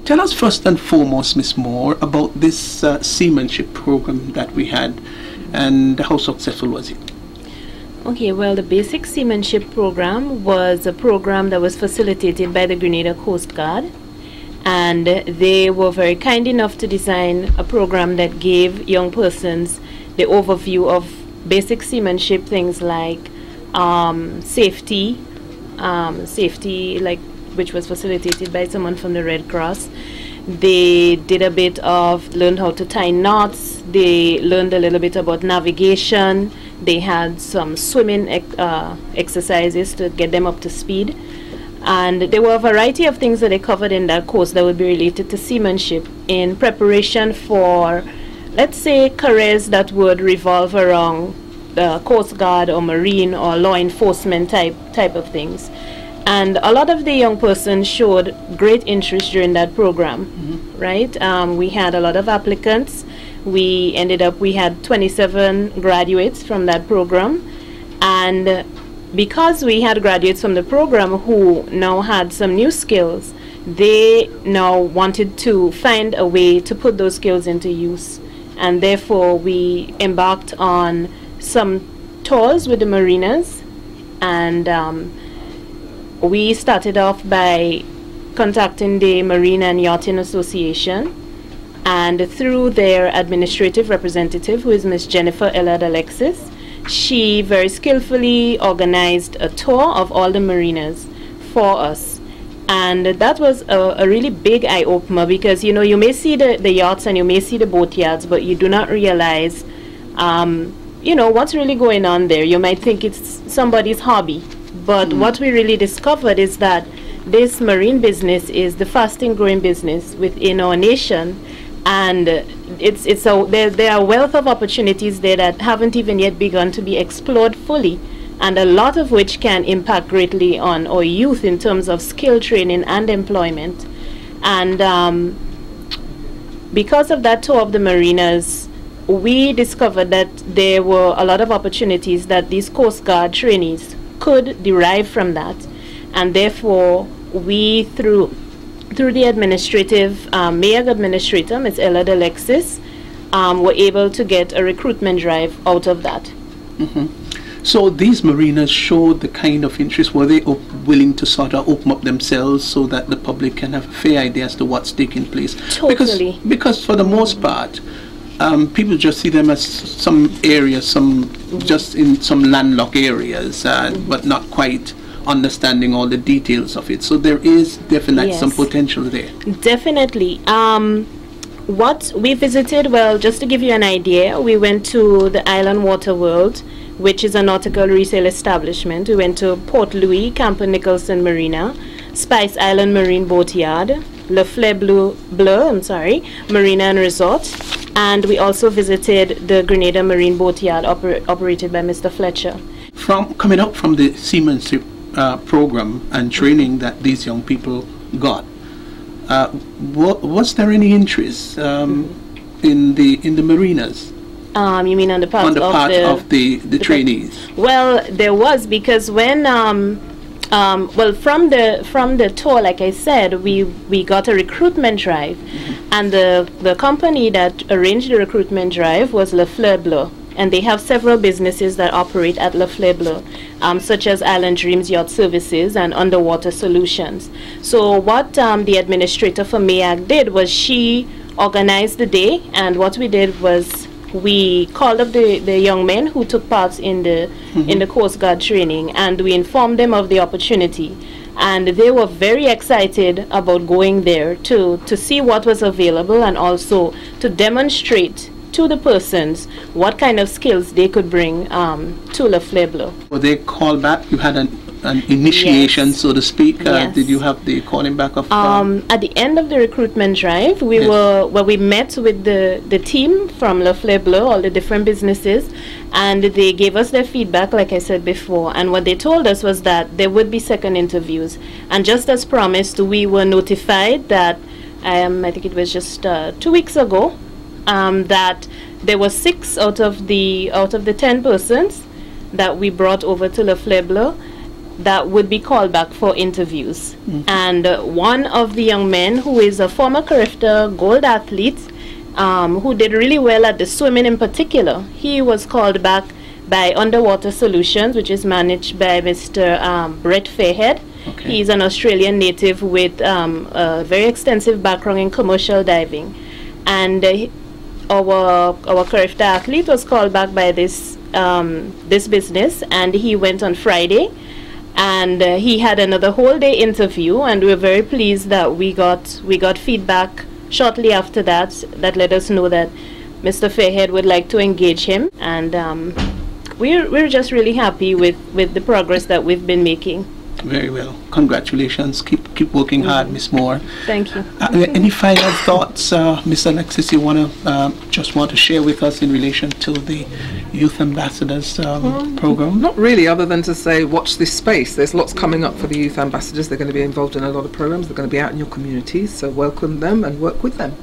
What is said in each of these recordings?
Tell us first and foremost, Miss Moore, about this seamanship program that we had, and how successful was it? Okay, well, the basic seamanship program was a program that was facilitated by the Grenada Coast Guard, and they were very kind enough to design a program that gave young persons the overview of basic seamanship, things like safety, like, which was facilitated by someone from the Red Cross. They did a bit of, learned how to tie knots. They learned a little bit about navigation. They had some swimming exercises to get them up to speed. And there were a variety of things that they covered in that course that would be related to seamanship in preparation for, let's say, careers that would revolve around the Coast Guard or Marine or law enforcement type of things. And a lot of the young persons showed great interest during that program, right? We had a lot of applicants. We had 27 graduates from that program. And because we had graduates from the program who now had some new skills, they now wanted to find a way to put those skills into use. And therefore, we embarked on some tours with the mariners, and we started off by contacting the Marine and Yachting Association, and through their administrative representative, who is Miss Jennifer Ellard Alexis, she very skillfully organized a tour of all the mariners for us. And that was a really big eye-opener, because, you know, you may see the yachts and you may see the boatyards, but you do not realize, you know, what's really going on there. You might think it's somebody's hobby. But what we really discovered is that this marine business is the fastest growing business within our nation, and there are a wealth of opportunities there that haven't even yet begun to be explored fully, and a lot of which can impact greatly on our youth in terms of skill training and employment. And because of that tour of the mariners, we discovered that there were a lot of opportunities that these Coast Guard trainees could derive from that, and therefore we, through the administrative MAG administrator, Ms. Ellard Alexis, were able to get a recruitment drive out of that. So these mariners showed the kind of interest. Were they willing to sort of open up themselves so that the public can have a fair idea as to what's taking place? Totally. Because for the most part, people just see them as some areas, just in some landlocked areas, but not quite understanding all the details of it. So there is definitely some potential there. Definitely. What we visited, well, just to give you an idea, we went to the Island Water World, which is a nautical resale establishment. We went to Port Louis, Camper Nicholson Marina, Spice Island Marine Boatyard, Phare Bleu, Marina and Resort, and we also visited the Grenada Marine Boatyard operated by Mr. Fletcher. From coming up from the seamanship program and training that these young people got, was there any interest in the marinas? You mean on the part of the trainees? Well, there was, because when well, from the tour, like I said, we got a recruitment drive, and the company that arranged the recruitment drive was Phare Bleu, and they have several businesses that operate at Phare Bleu, such as Island Dreams Yacht Services and Underwater Solutions. So what the administrator for MAG did was she organized the day, and what we did was we called up the young men who took part in the Coast Guard training, and we informed them of the opportunity, and they were very excited about going there to see what was available, and also to demonstrate to the persons what kind of skills they could bring to Phare Bleu. Were they called back? You had an initiation, so to speak. Did you have the calling back of? At the end of the recruitment drive, we met with the team from Phare Bleu, all the different businesses, and they gave us their feedback, like I said before. And what they told us was that there would be second interviews. And just as promised, we were notified that I think it was just 2 weeks ago, that there were 6 out of the 10 persons that we brought over to Phare Bleu. that would be called back for interviews. And one of the young men, who is a former Carifta gold athlete, who did really well at the swimming in particular, he was called back by Underwater Solutions, which is managed by Mr. Brett Fairhead. Okay. He's an Australian native with a very extensive background in commercial diving. And our Carifta athlete was called back by this business, and he went on Friday, and he had another whole day interview, and we were very pleased that we got feedback shortly after that let us know that Mr. Fairhead would like to engage him, and we're just really happy with the progress that we've been making. Very well. Congratulations. Keep working hard, Miss Moore. Thank you. Any final thoughts, Miss Alexis, you want to share with us in relation to the Youth Ambassadors program? Not really, other than to say watch this space. There's lots coming up for the Youth Ambassadors. They're going to be involved in a lot of programs. They're going to be out in your communities, so welcome them and work with them.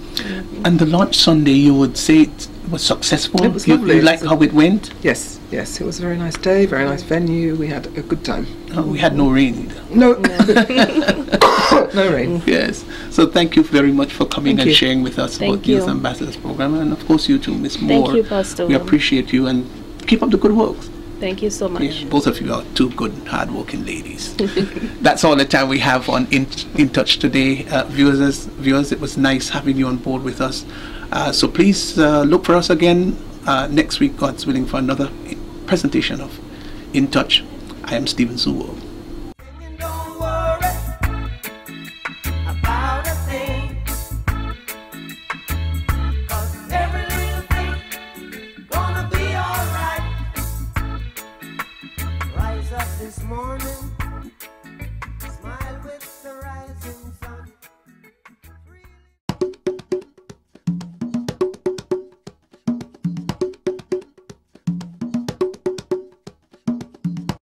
And the launch Sunday, you would say it was successful? It was lovely. You like how it went? Yes, it was a very nice day, very nice venue. We had a good time. We had no rain either. No. No rain. Yes. So thank you very much for coming and you. sharing with us about the Youth Ambassadors program, and of course you too, Miss Moore. Thank you, Pastor. We appreciate you, and keep up the good work. Thank you so much. Yeah, both of you are two good, hard-working ladies. That's all the time we have on In Touch today. Viewers, it was nice having you on board with us. So please look for us again next week, God's willing, for another presentation of In Touch. I am Stephen Suwo.